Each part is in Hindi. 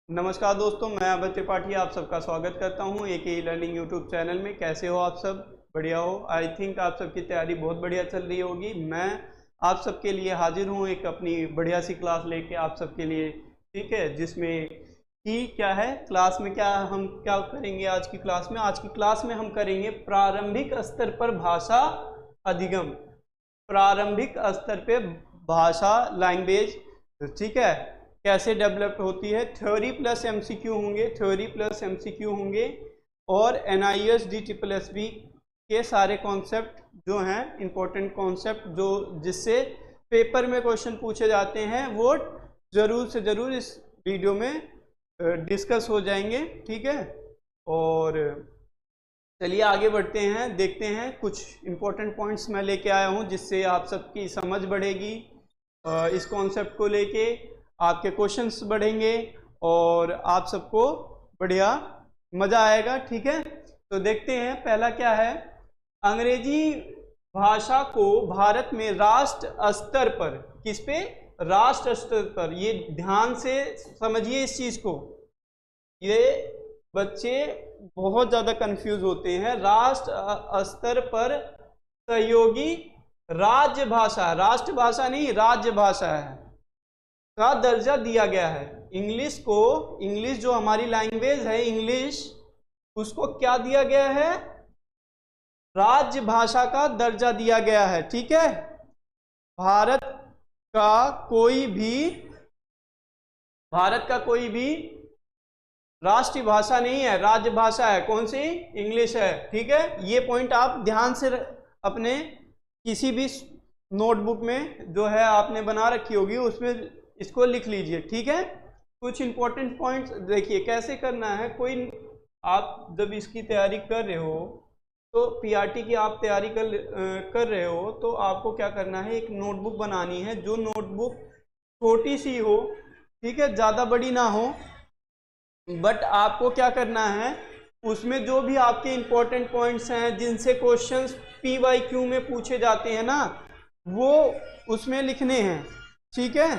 नमस्कार दोस्तों, मैं अभय त्रिपाठी आप सबका स्वागत करता हूं एक ई लर्निंग यूट्यूब चैनल में। कैसे हो आप सब? बढ़िया हो? आई थिंक आप सबकी तैयारी बहुत बढ़िया चल रही होगी। मैं आप सबके लिए हाजिर हूं एक अपनी बढ़िया सी क्लास लेके आप सबके लिए, ठीक है, जिसमें कि क्या है क्लास में हम क्या करेंगे आज की क्लास में। आज की क्लास में हम करेंगे प्रारंभिक स्तर पर भाषा अधिगम, प्रारंभिक स्तर पे भाषा लैंग्वेज, ठीक है, कैसे डेवलप होती है। थ्योरी प्लस एमसीक्यू होंगे, थ्योरी प्लस एमसीक्यू होंगे और NIOS DSSB के सारे कॉन्सेप्ट जो हैं, इंपॉर्टेंट कॉन्सेप्ट जो जिससे पेपर में क्वेश्चन पूछे जाते हैं, वो ज़रूर से ज़रूर इस वीडियो में डिस्कस हो जाएंगे, ठीक है। और चलिए आगे बढ़ते हैं, देखते हैं कुछ इंपॉर्टेंट पॉइंट्स मैं लेके आया हूँ जिससे आप सबकी समझ बढ़ेगी इस कॉन्सेप्ट को लेके, आपके क्वेश्चंस बढ़ेंगे और आप सबको बढ़िया मज़ा आएगा, ठीक है। तो देखते हैं पहला क्या है। अंग्रेजी भाषा को भारत में राष्ट्र स्तर पर, किस पे? राष्ट्र स्तर पर। ये ध्यान से समझिए इस चीज़ को, ये बच्चे बहुत ज़्यादा कंफ्यूज होते हैं। राष्ट्र स्तर पर सहयोगी राज्य भाषा, राष्ट्र भाषा नहीं राज्य भाषा है, का दर्जा दिया गया है। इंग्लिश को, इंग्लिश जो हमारी लैंग्वेज है इंग्लिश, उसको क्या दिया गया है? राज्य भाषा का दर्जा दिया गया है, ठीक है। भारत का कोई भी राष्ट्रीय भाषा नहीं है, राज्य भाषा है। कौन सी? इंग्लिश है, ठीक है। ये पॉइंट आप ध्यान से अपने किसी भी नोटबुक में जो है आपने बना रखी होगी उसमें इसको लिख लीजिए, ठीक है। कुछ इंपॉर्टेंट पॉइंट्स देखिए कैसे करना है। कोई आप जब इसकी तैयारी कर रहे हो तो PRT की आप तैयारी कर रहे हो तो आपको क्या करना है, एक नोटबुक बनानी है। जो नोटबुक छोटी सी हो, ठीक है, ज़्यादा बड़ी ना हो, बट आपको क्या करना है, उसमें जो भी आपके इंपॉर्टेंट पॉइंट्स हैं जिनसे क्वेश्चंस PYQ में पूछे जाते हैं ना, वो उसमें लिखने हैं, ठीक है।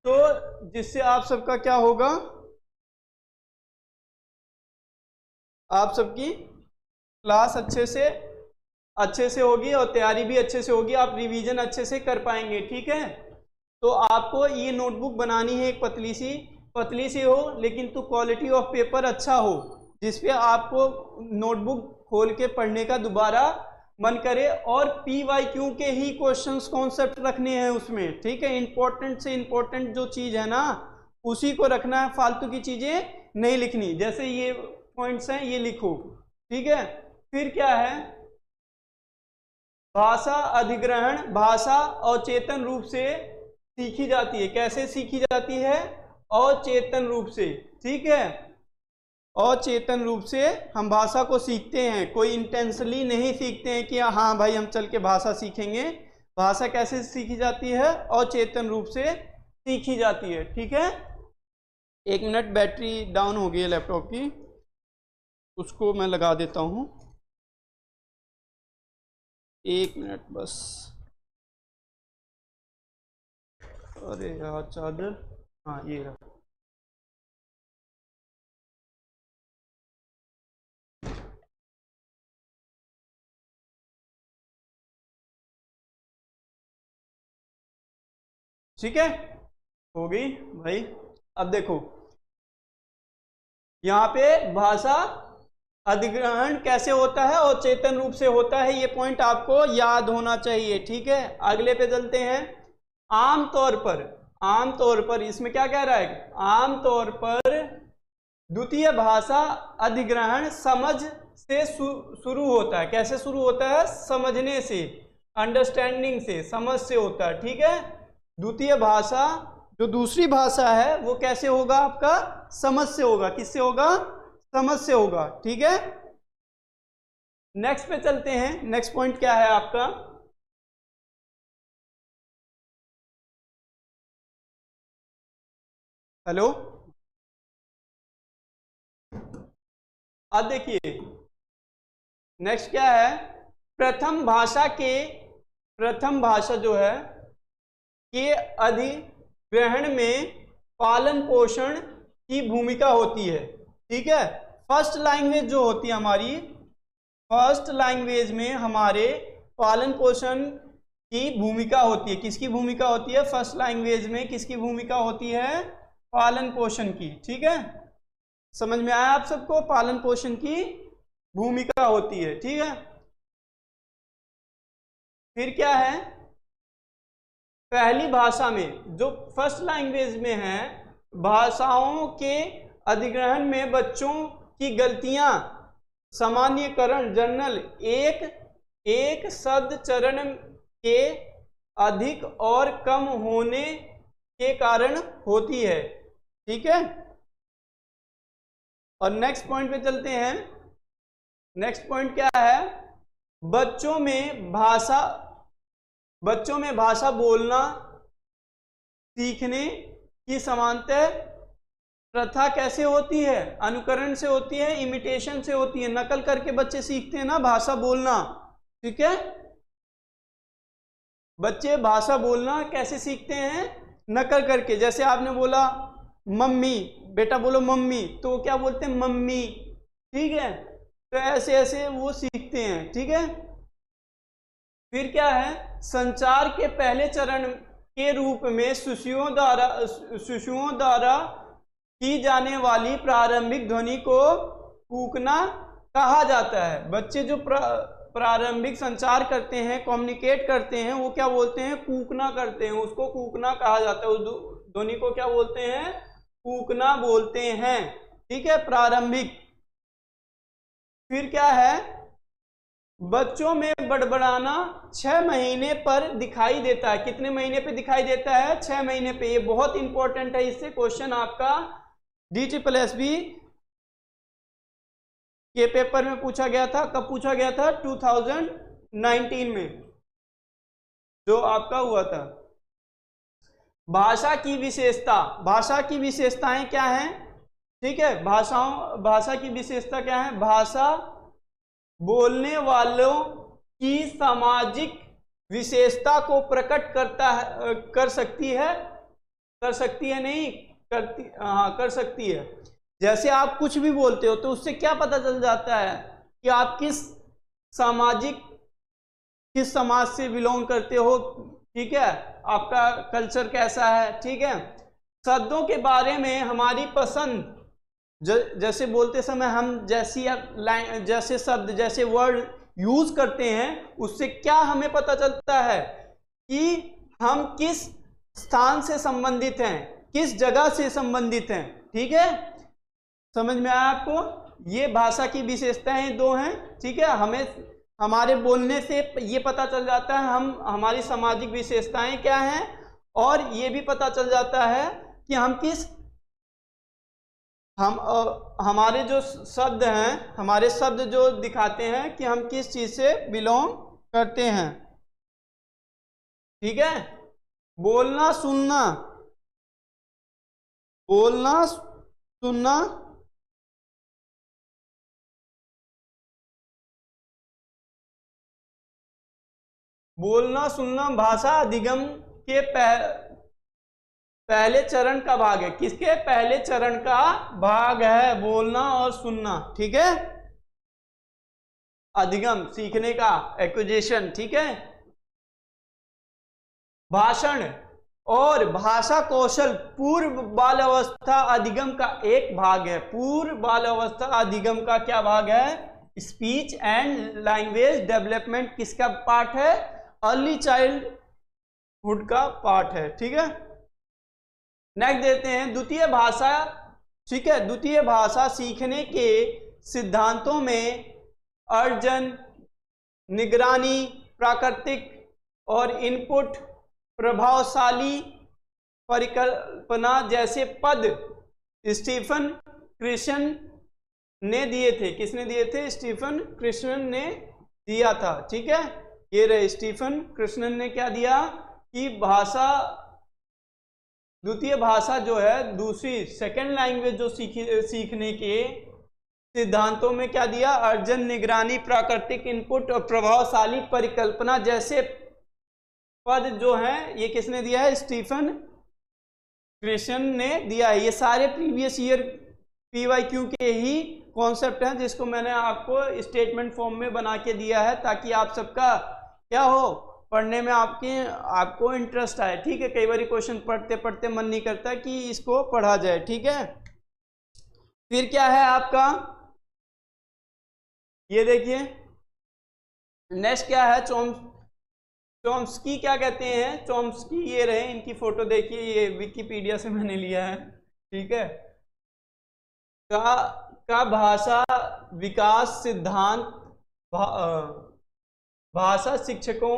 तो जिससे आप सबका क्या होगा, आप सबकी क्लास अच्छे से होगी और तैयारी भी अच्छे से होगी, आप रिवीजन अच्छे से कर पाएंगे, ठीक है। तो आपको ये नोटबुक बनानी है, एक पतली सी हो, लेकिन तो क्वालिटी ऑफ पेपर अच्छा हो, जिसपे आपको नोटबुक खोल के पढ़ने का दोबारा मन करे और PYQ के ही क्वेश्चंस कॉन्सेप्ट रखने हैं उसमें, ठीक है। इंपॉर्टेंट से इंपॉर्टेंट जो चीज़ है ना उसी को रखना है, फालतू की चीज़ें नहीं लिखनी। जैसे ये पॉइंट्स हैं ये लिखो, ठीक है। फिर क्या है, भाषा अधिग्रहण, भाषा अचेतन रूप से सीखी जाती है। कैसे सीखी जाती है? अचेतन रूप से, ठीक है। अचेतन रूप से हम भाषा को सीखते हैं, कोई इंटेंशनली नहीं सीखते हैं कि हाँ भाई हम चल के भाषा सीखेंगे। भाषा कैसे सीखी जाती है? अचेतन रूप से सीखी जाती है, ठीक है। 1 मिनट, बैटरी डाउन हो गई है लैपटॉप की, उसको मैं लगा देता हूँ। 1 मिनट बस। अरे यार चार्जर, हाँ ये रहा। ठीक है, हो गई भाई। अब देखो यहाँ पे भाषा अधिग्रहण कैसे होता है और चेतन रूप से होता है, ये पॉइंट आपको याद होना चाहिए, ठीक है। अगले पे चलते हैं। आमतौर पर इसमें क्या कह रहा है? आमतौर पर द्वितीय भाषा अधिग्रहण समझ से शुरू होता है। कैसे शुरू होता है? समझने से, अंडरस्टैंडिंग से, समझ से होता है, ठीक है। द्वितीय भाषा जो दूसरी भाषा है वो कैसे होगा? आपका समझ से होगा। किससे होगा? समझ से होगा, ठीक है। नेक्स्ट पे चलते हैं। नेक्स्ट पॉइंट क्या है आपका? हेलो, अब देखिए नेक्स्ट क्या है। प्रथम भाषा जो है के अधिग्रहण में पालन पोषण की भूमिका होती है। ठीक है, फर्स्ट लैंग्वेज जो होती है हमारी, फर्स्ट लैंग्वेज में हमारे पालन पोषण की भूमिका होती है। किसकी भूमिका होती है? फर्स्ट लैंग्वेज में किसकी भूमिका होती है? पालन पोषण की। ठीक है, समझ में आया आप सबको? पालन पोषण की भूमिका होती है। ठीक है, फिर क्या है? पहली भाषा में, जो फर्स्ट लैंग्वेज में है, भाषाओं के अधिग्रहण में बच्चों की गलतियां सामान्यकरण जर्नल एक शब्द चरण के अधिक और कम होने के कारण होती है। ठीक है, और नेक्स्ट पॉइंट पे चलते हैं। नेक्स्ट पॉइंट क्या है? बच्चों में भाषा बोलना सीखने की समानता प्रथा कैसे होती है? अनुकरण से होती है, इमिटेशन से होती है। नकल करके बच्चे सीखते हैं ना भाषा बोलना। ठीक है, बच्चे भाषा बोलना कैसे सीखते हैं? नकल करके। जैसे आपने बोला मम्मी, बेटा बोलो मम्मी, तो क्या बोलते हैं? मम्मी। ठीक है, तो ऐसे ऐसे वो सीखते हैं। ठीक है, फिर क्या है? संचार के पहले चरण के रूप में शिशुओं द्वारा की जाने वाली प्रारंभिक ध्वनि को कूकना कहा जाता है। बच्चे जो प्रारंभिक संचार करते हैं, कम्युनिकेट करते हैं, वो क्या बोलते हैं? कूकना करते हैं, उसको कूकना कहा जाता है। उस ध्वनि को क्या बोलते हैं? कूकना बोलते हैं। ठीक है, प्रारंभिक। फिर क्या है? बच्चों में बड़बड़ाना 6 महीने पर दिखाई देता है। कितने महीने पे दिखाई देता है? 6 महीने पे। ये बहुत इंपॉर्टेंट है, इससे क्वेश्चन आपका DSSB के पेपर में पूछा गया था। कब पूछा गया था? 2019 में, जो आपका हुआ था। भाषा की विशेषता, भाषा की विशेषताएं क्या हैं? ठीक है, भाषा की विशेषता क्या है? भाषा बोलने वालों की सामाजिक विशेषता को प्रकट कर सकती है नहीं करती, हाँ कर सकती है। जैसे आप कुछ भी बोलते हो तो उससे क्या पता चल जाता है कि आप किस समाज से बिलोंग करते हो। ठीक है, आपका कल्चर कैसा है। ठीक है, शब्दों के बारे में हमारी पसंद, जैसे बोलते समय हम जैसे शब्द, जैसे वर्ड यूज करते हैं, उससे क्या हमें पता चलता है कि हम किस स्थान से संबंधित हैं, किस जगह से संबंधित हैं। ठीक है, समझ में आया आपको? ये भाषा की विशेषताएं 2 हैं। ठीक है, हमें हमारे बोलने से ये पता चल जाता है हमारी सामाजिक विशेषताएं क्या हैं, और ये भी पता चल जाता है कि हमारे जो शब्द हैं, हमारे शब्द जो दिखाते हैं कि हम किस चीज से बिलोंग करते हैं। ठीक है, बोलना सुनना भाषा अधिगम के पहले चरण का भाग है। किसके पहले चरण का भाग है? बोलना और सुनना। ठीक है, अधिगम सीखने का, एक्विजिशन। ठीक है, भाषण और भाषा कौशल पूर्व बाल अवस्था अधिगम का एक भाग है। पूर्व बाल अवस्था अधिगम का क्या भाग है? स्पीच एंड लैंग्वेज डेवलपमेंट किसका पार्ट है? अर्ली चाइल्डहुड का पार्ट है। ठीक है, नेक्स्ट देते हैं द्वितीय भाषा। ठीक है, द्वितीय भाषा सीखने के सिद्धांतों में अर्जन, निगरानी, प्राकृतिक और इनपुट, प्रभावशाली परिकल्पना जैसे पद स्टीफन क्रिश्चियन ने दिए थे। किसने दिए थे? स्टीफन क्रिश्चियन ने दिया था। ठीक है, ये रहे स्टीफन क्रिश्चियन ने क्या दिया कि द्वितीय भाषा जो है, दूसरी सेकेंड लैंग्वेज जो सीखने के सिद्धांतों में क्या दिया? अर्जन, निगरानी, प्राकृतिक इनपुट और प्रभावशाली परिकल्पना जैसे पद जो है, ये किसने दिया है? स्टीफन क्वेश्चन ने दिया है। ये सारे प्रीवियस ईयर PYQ के ही कॉन्सेप्ट हैं जिसको मैंने आपको स्टेटमेंट फॉर्म में बना के दिया है ताकि आप सबका क्या हो, पढ़ने में आपको इंटरेस्ट आए। ठीक है, कई बार क्वेश्चन पढ़ते पढ़ते मन नहीं करता कि इसको पढ़ा जाए। ठीक है, फिर क्या है आपका, ये देखिए नेक्स्ट क्या है, चॉम्स्की क्या कहते हैं, चॉम्स्की ये रहे, इनकी फोटो देखिए, ये विकिपीडिया से मैंने लिया है। ठीक है, का भाषा विकास सिद्धांत भाषा शिक्षकों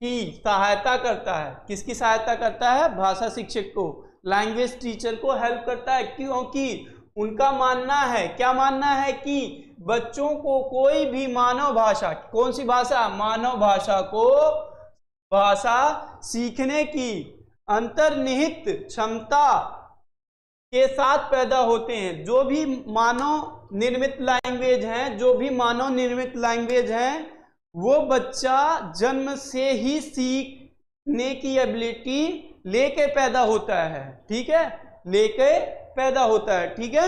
की सहायता करता है। किसकी सहायता करता है? भाषा शिक्षक को, लैंग्वेज टीचर को हेल्प करता है, क्योंकि उनका मानना है, क्या मानना है कि बच्चों को कोई भी मानव भाषा, कौन सी भाषा, मानव भाषा को भाषा सीखने की अंतर्निहित क्षमता के साथ पैदा होते हैं। जो भी मानव निर्मित लैंग्वेज हैं, वो बच्चा जन्म से ही सीखने की एबिलिटी लेके पैदा होता है। ठीक है, लेके पैदा होता है। ठीक है,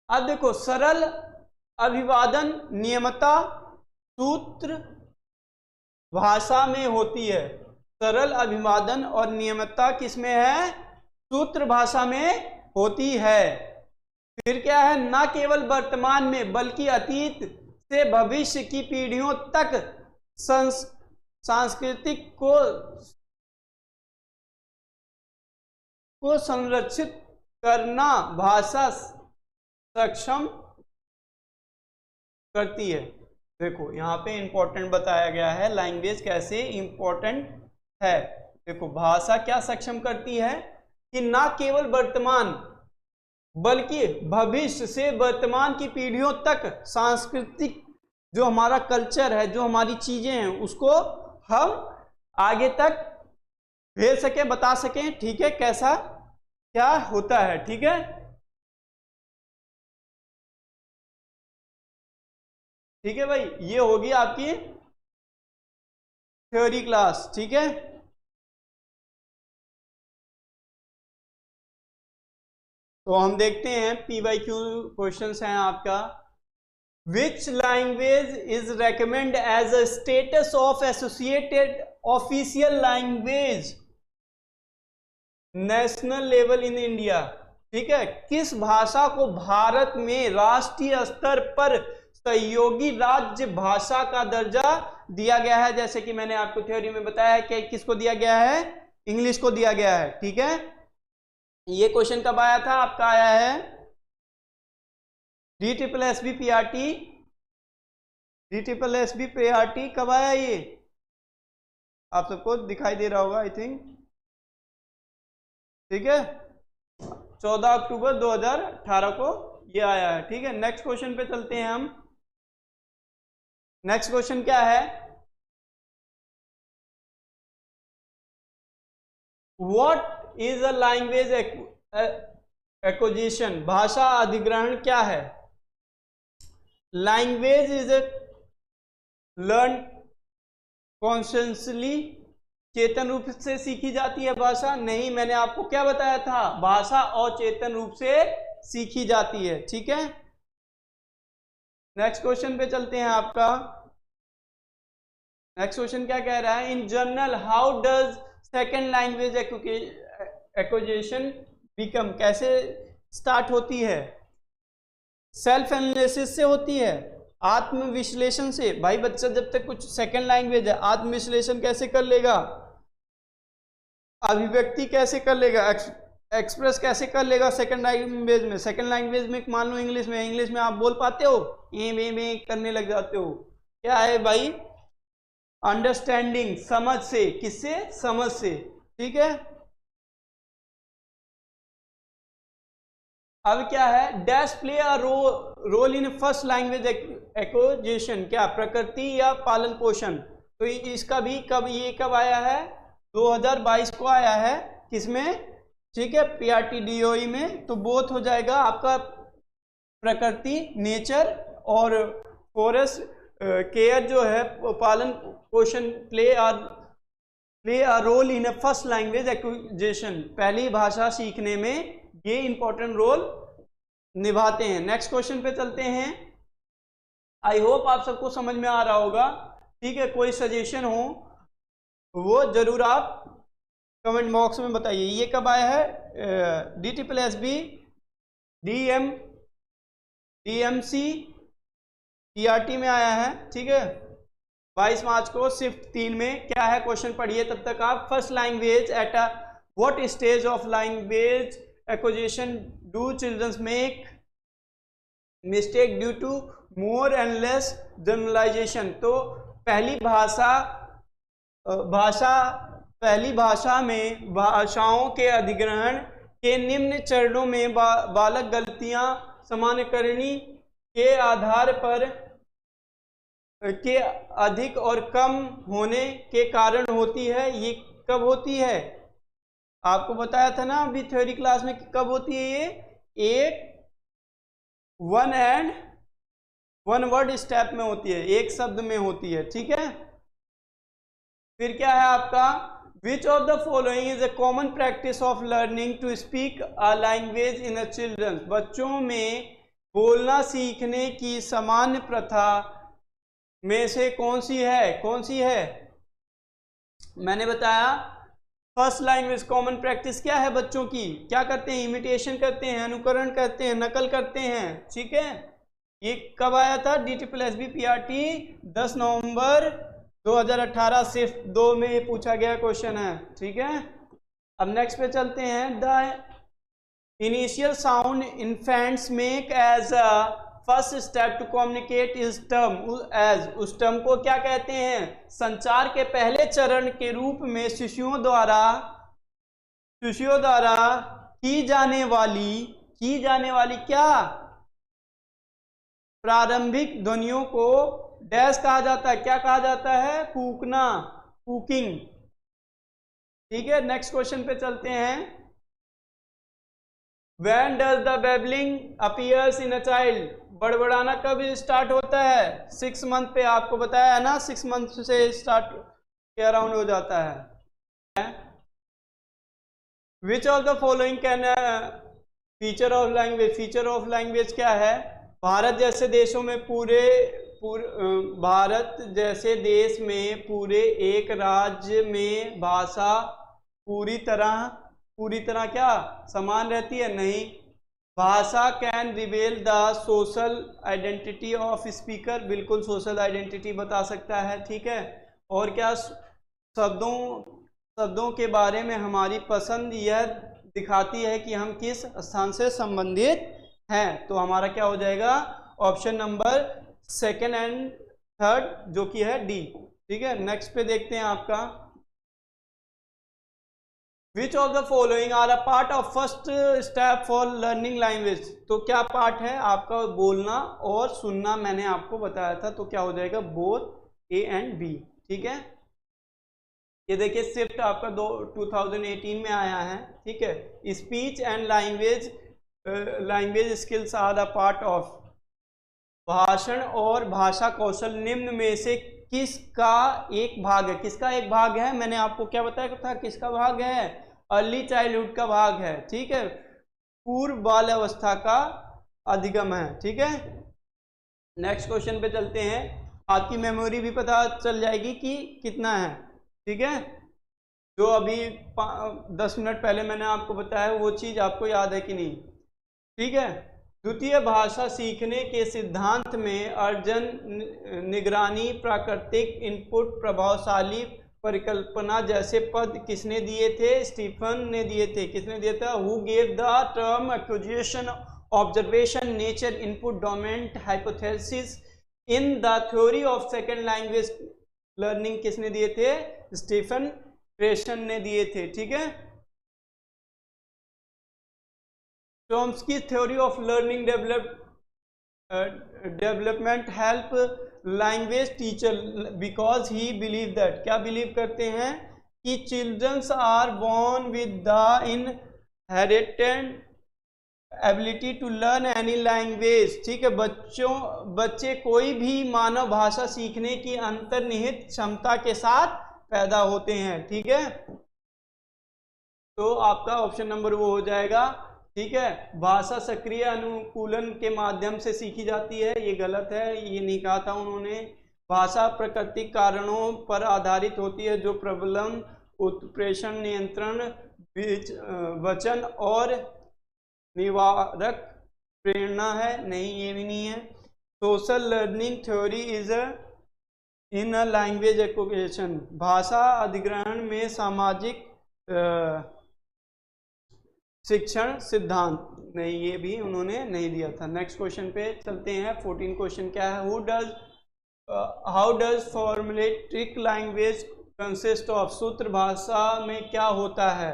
अब देखो, सरल अभिवादन नियमता सूत्र भाषा में होती है। सरल अभिवादन और नियमता किसमें है? सूत्र भाषा में होती है। फिर क्या है, न केवल वर्तमान में बल्कि अतीत से भविष्य की पीढ़ियों तक सांस्कृतिक को संरक्षित करना भाषा सक्षम करती है। देखो यहाँ पे इंपॉर्टेंट बताया गया है, लैंग्वेज कैसे इंपॉर्टेंट है। देखो भाषा क्या सक्षम करती है कि ना केवल वर्तमान बल्कि भविष्य से वर्तमान की पीढ़ियों तक सांस्कृतिक जो हमारा कल्चर है, जो हमारी चीजें हैं, उसको हम आगे तक भेज सके, बता सकें। ठीक है, कैसा क्या होता है। ठीक है, ठीक है भाई, ये होगी आपकी थ्योरी क्लास। ठीक है, तो हम देखते हैं PYQ क्वेश्चंस हैं आपका। Which language is recommend as a status of associated official language national level in India. ठीक है, किस भाषा को भारत में राष्ट्रीय स्तर पर सहयोगी राज्य भाषा का दर्जा दिया गया है? जैसे कि मैंने आपको थ्योरी में बताया कि किसको दिया गया है, इंग्लिश को दिया गया है। ठीक है, ये क्वेश्चन कब आया था आपका? आया है DSSB PRT कब आया? ये आप सबको दिखाई दे रहा होगा आई थिंक। ठीक है, 14 अक्टूबर 2018 को ये आया है। ठीक है, नेक्स्ट क्वेश्चन पे चलते हैं हम। नेक्स्ट क्वेश्चन क्या है? What is a language acquisition? भाषा अधिग्रहण क्या है? लैंग्वेज इज लर्न कॉन्शियसली, चेतन रूप से सीखी जाती है भाषा? नहीं, मैंने आपको क्या बताया था, भाषा अचेतन रूप से सीखी जाती है। ठीक है, नेक्स्ट क्वेश्चन पे चलते हैं आपका। नेक्स्ट क्वेश्चन क्या कह रहा है? In general how does second language acquisition become? कैसे स्टार्ट होती है? सेल्फ एनालिसिस से होती है, आत्मविश्लेषण से। भाई बच्चा जब तक कुछ सेकेंड लैंग्वेज है, आत्मविश्लेषण कैसे कर लेगा, अभिव्यक्ति कैसे कर लेगा, एक्सप्रेस कैसे कर लेगा सेकंड लैंग्वेज में? सेकंड लैंग्वेज में मान लो इंग्लिश में आप बोल पाते हो, ए करने लग जाते हो। क्या है भाई? अंडरस्टैंडिंग, समझ से। किससे? समझ से। ठीक है, अब क्या है? Dash play a role in first language acquisition. क्या? प्रकृति या पालन पोषण। तो इसका भी कब आया है? 2022 को आया है। किसमें? ठीक है, PRT-DOE में। तो बोथ हो जाएगा आपका प्रकृति, नेचर, और फॉरेस्ट केयर जो है, पालन पोषण, प्ले और play a role in a first language acquisition, पहली भाषा सीखने में ये इंपॉर्टेंट रोल निभाते हैं। नेक्स्ट क्वेश्चन पे चलते हैं। आई होप आप सबको समझ में आ रहा होगा, ठीक है। कोई सजेशन हो वो जरूर आप कमेंट बॉक्स में बताइए। ये कब आया है? DSSB DMC PRT में आया है, ठीक है, 22 मार्च को शिफ्ट 3 में। क्या है क्वेश्चन पढ़िए तब तक आप। First language at a what stage of language acquisition do childrens make mistake due to more and less generalisation. तो पहली भाषा में भाषाओं के अधिग्रहण के निम्न चरणों में बालक गलतियां सामान्यकरणी के आधार पर के अधिक और कम होने के कारण होती है। ये कब होती है? आपको बताया था ना अभी थ्योरी क्लास में कि कब होती है ये। एक वन वर्ड स्टेप में होती है, एक शब्द में होती है, ठीक है। फिर क्या है आपका? Which of the following is a common practice of learning to speak a language in a children. बच्चों में बोलना सीखने की सामान्य प्रथा में से कौन सी है? मैंने बताया फर्स्ट लैंग्वेज कॉमन प्रैक्टिस क्या है बच्चों की? क्या करते हैं? इमिटेशन करते हैं, अनुकरण करते हैं, नकल करते हैं, ठीक है। ये कब आया था? DSSB PRT 10 नवंबर 2018 शिफ्ट 2 में पूछा गया क्वेश्चन है, ठीक है। अब नेक्स्ट पे चलते हैं। The initial sound infants make as a first step to communicate is term as. उस टर्म को क्या कहते हैं? संचार के पहले चरण के रूप में शिशुओं द्वारा की जाने वाली क्या प्रारंभिक ध्वनियों को डैश कहा जाता है? क्या कहा जाता है? कूकना, कुकिंग, ठीक है। नेक्स्ट क्वेश्चन पे चलते हैं। When does the babbling appears in a child? बड़बड़ाना कब स्टार्ट होता है? 6 मंथ पे, आपको बताया है ना, 6 मंथ से स्टार्ट के अराउंड हो जाता है। Which of the following can feature of language? Feature of language क्या है? भारत जैसे देश में पूरे एक राज्य में भाषा पूरी तरह क्या समान रहती है? नहीं। भाषा can रिवेल the social identity of speaker, बिल्कुल सोशल आइडेंटिटी बता सकता है, ठीक है। और क्या? शब्दों के बारे में हमारी पसंद यह दिखाती है कि हम किस स्थान से संबंधित हैं। तो हमारा क्या हो जाएगा? Option number 2nd and 3rd, जो कि है डी, ठीक है। नेक्स्ट पे देखते हैं आपका। Which of the following are a part of first step for learning language? तो क्या पार्ट है आपका? बोलना और सुनना मैंने आपको बताया था, तो क्या हो जाएगा? बोथ A and B, ठीक है। ये देखिए शिफ्ट आपका 2018 में आया है, ठीक है। Speech and language skills are the part of. भाषण और भाषा कौशल निम्न में से किसका एक भाग है? किसका एक भाग है? मैंने आपको क्या बताया था किसका भाग है? अर्ली चाइल्डहुड का भाग है, ठीक है। पूर्व बाल अवस्था का अधिगम है, ठीक है। नेक्स्ट क्वेश्चन पे चलते हैं। आपकी मेमोरी भी पता चल जाएगी कि कितना है, ठीक है। जो अभी 10 मिनट पहले मैंने आपको बताया वो चीज़ आपको याद है कि नहीं, ठीक है। द्वितीय भाषा सीखने के सिद्धांत में अर्जन निगरानी प्राकृतिक इनपुट प्रभावशाली परिकल्पना जैसे पद किसने दिए थे? स्टीफन ने दिए थे। किसने दिया था? Who gave the term acquisition observation nature input डोमेंट hypothesis in the theory of second language learning किसने दिए थे? स्टीफन प्रेशन ने दिए थे, ठीक है। Chomsky theory of learning development help language teacher because he believe that, क्या बिलीव करते हैं? कि childrens are born with the inherited ability to learn any language, ठीक है। बच्चे कोई भी मानव भाषा सीखने की अंतर्निहित क्षमता के साथ पैदा होते हैं। ठीक है, तो आपका ऑप्शन नंबर वो हो जाएगा। ठीक है, भाषा सक्रिय अनुकूलन के माध्यम से सीखी जाती है, ये गलत है, ये नहीं कहा था उन्होंने। भाषा प्राकृतिक कारणों पर आधारित होती है जो प्रबलन, उत्प्रेषण, नियंत्रण, वचन और निवारक प्रेरणा है, नहीं ये भी नहीं है। Social learning theory is in a language education, भाषा अधिग्रहण में सामाजिक शिक्षण सिद्धांत, नहीं ये भी उन्होंने नहीं दिया था। नेक्स्ट क्वेश्चन पे चलते हैं। 14 क्वेश्चन क्या है, how does formulaic language consist of, सूत्र भाषा में क्या होता है,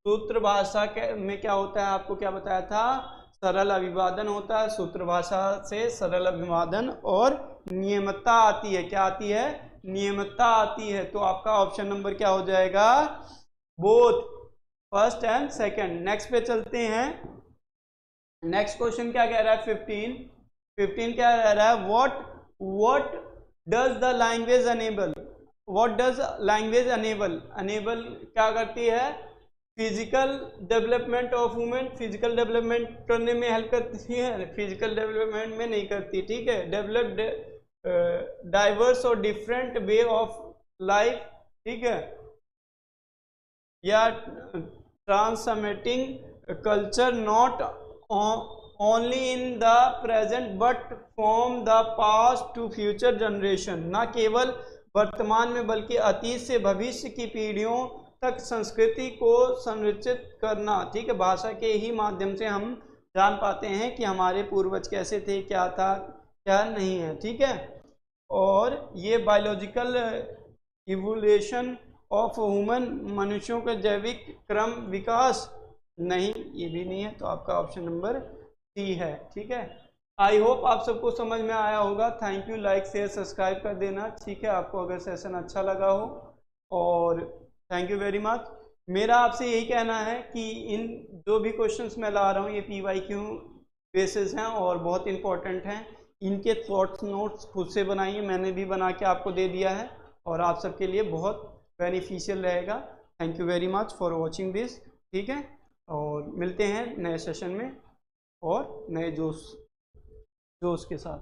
सूत्र भाषा में क्या होता है, आपको क्या बताया था, सरल अभिवादन होता है, सूत्र भाषा से सरल अभिवादन और नियमितता आती है, क्या आती है, नियमितता आती है। तो आपका ऑप्शन नंबर क्या हो जाएगा, both first and second. Next पे चलते हैं। नेक्स्ट क्वेश्चन क्या कह रहा है, 15 क्या कह रहा है, what does the language enable, what does language enable क्या करती है, physical development of women, physical development करने में हेल्प करती है, फिजिकल डेवलपमेंट में नहीं करती। ठीक है, डेवलप डाइवर्स और डिफरेंट वे ऑफ लाइफ, ठीक है, या transmitting culture not only in the present but from the past to future generation, न केवल वर्तमान में बल्कि अतीत से भविष्य की पीढ़ियों तक संस्कृति को संरक्षित करना। ठीक है, भाषा के ही माध्यम से हम जान पाते हैं कि हमारे पूर्वज कैसे थे, क्या था क्या नहीं है। ठीक है, और ये बायोलॉजिकल इवोल्यूशन ऑफ ह्यूमन, मनुष्यों का जैविक क्रम विकास, नहीं ये भी नहीं है। तो आपका ऑप्शन नंबर सी है। ठीक है, आई होप आप सबको समझ में आया होगा। Thank you, like share subscribe कर देना। ठीक है, आपको अगर सेशन अच्छा लगा हो, और थैंक यू वेरी मच। मेरा आपसे यही कहना है कि इन जो भी क्वेश्चंस मैं ला रहा हूँ ये PYQ बेसिस हैं और बहुत इंपॉर्टेंट हैं। इनके थॉट्स नोट्स खुद से बनाइए, मैंने भी बना के आपको दे दिया है और आप सबके लिए बहुत बेनिफिशियल रहेगा। Thank you very much for watching this. ठीक है, और मिलते हैं नए सेशन में और नए जोश के साथ।